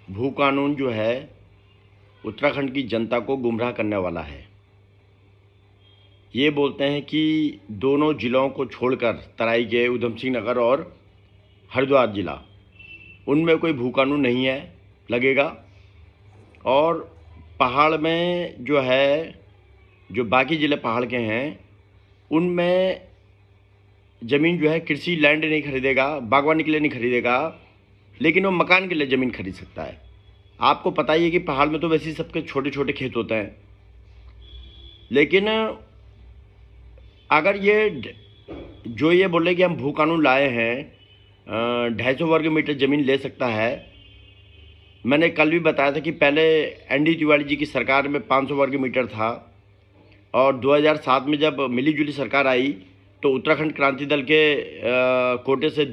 भू कानून जो है उत्तराखंड की जनता को गुमराह करने वाला है। ये बोलते हैं कि दोनों ज़िलों को छोड़कर तराई के ऊधम सिंह नगर और हरिद्वार ज़िला, उनमें कोई भू कानून नहीं है लगेगा। और पहाड़ में जो है, जो बाकी ज़िले पहाड़ के हैं, उनमें ज़मीन जो है कृषि लैंड नहीं खरीदेगा, बागवानी के लिए नहीं खरीदेगा, लेकिन वो मकान के लिए ज़मीन खरीद सकता है। आपको पता ही है कि पहाड़ में तो वैसे ही सबके छोटे छोटे खेत होते हैं, लेकिन अगर जो ये बोले कि हम भू कानून लाए हैं, 250 वर्ग मीटर ज़मीन ले सकता है। मैंने कल भी बताया था कि पहले एनडी तिवारी जी की सरकार में 500 वर्ग मीटर था, और 2007 में जब मिली जुली सरकार आई तो उत्तराखंड क्रांति दल के कोटे से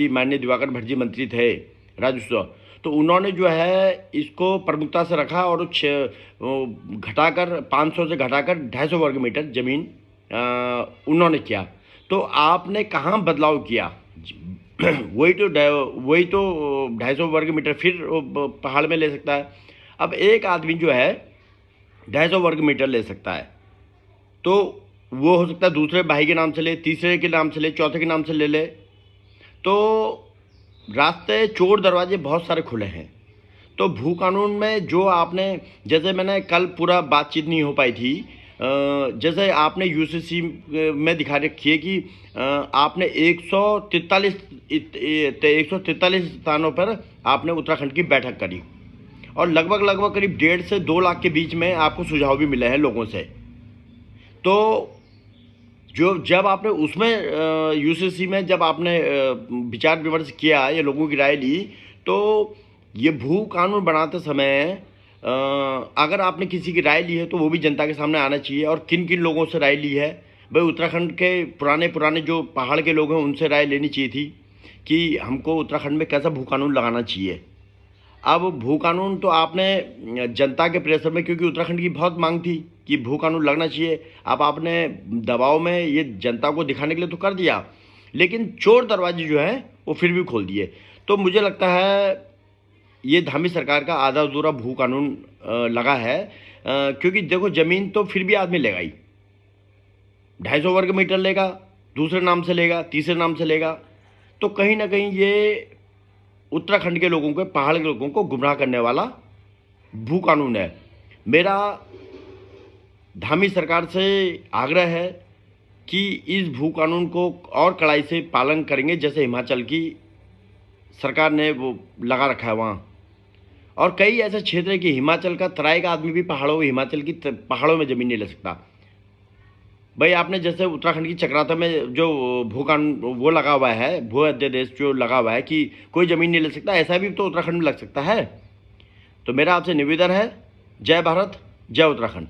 माननीय दिवाकर भट्ट जी मंत्री थे राजस्व, तो उन्होंने जो है इसको प्रमुखता से रखा और घटाकर 500 से घटाकर 250 वर्ग मीटर ज़मीन उन्होंने किया। तो आपने कहाँ बदलाव किया? वही तो 250 वर्ग मीटर फिर पहाड़ में ले सकता है। अब एक आदमी जो है 250 वर्ग मीटर ले सकता है, तो वो हो सकता है दूसरे भाई के नाम से ले, तीसरे के नाम से ले, चौथे के नाम से ले ले। तो रास्ते चोर दरवाजे बहुत सारे खुले हैं। तो भू कानून में जो आपने, जैसे मैंने कल पूरा बातचीत नहीं हो पाई थी, जैसे आपने यूसीसी में दिखा रखी है कि आपने 143 स्थानों पर आपने उत्तराखंड की बैठक करी, और लगभग करीब 1.5 से 2 लाख के बीच में आपको सुझाव भी मिले हैं लोगों से। तो जब आपने उसमें यूसीसी में जब आपने विचार विमर्श किया या लोगों की राय ली, तो ये भू कानून बनाते समय अगर आपने किसी की राय ली है तो वो भी जनता के सामने आना चाहिए। और किन किन लोगों से राय ली है भाई? उत्तराखंड के पुराने जो पहाड़ के लोग हैं उनसे राय लेनी चाहिए थी कि हमको उत्तराखंड में कैसा भू कानून लगाना चाहिए। अब भू कानून तो आपने जनता के प्रेशर में, क्योंकि उत्तराखंड की बहुत मांग थी कि भू कानून लगना चाहिए, अब आपने दबाव में ये जनता को दिखाने के लिए तो कर दिया, लेकिन चोर दरवाजे जो हैं वो फिर भी खोल दिए। तो मुझे लगता है ये धामी सरकार का आधा अधूरा भू कानून लगा है, क्योंकि देखो ज़मीन तो फिर भी आदमी लेगा ही, 250 वर्ग मीटर लेगा, दूसरे नाम से लेगा, तीसरे नाम से लेगा। तो कहीं ना कहीं ये उत्तराखंड के लोगों को, पहाड़ के लोगों को गुमराह करने वाला भू कानून है। मेरा धामी सरकार से आग्रह है कि इस भू कानून को और कड़ाई से पालन करेंगे, जैसे हिमाचल की सरकार ने वो लगा रखा है वहाँ। और कई ऐसे क्षेत्र है कि हिमाचल का तराई का आदमी भी हिमाचल की पहाड़ों में ज़मीन नहीं ले सकता। भाई आपने जैसे उत्तराखंड की चक्राता में जो भू कानून वो लगा हुआ है, भू अध्यादेश जो लगा हुआ है कि कोई ज़मीन नहीं ले सकता, ऐसा भी तो उत्तराखंड में लग सकता है। तो मेरा आपसे निवेदन है, जय भारत, जय उत्तराखंड।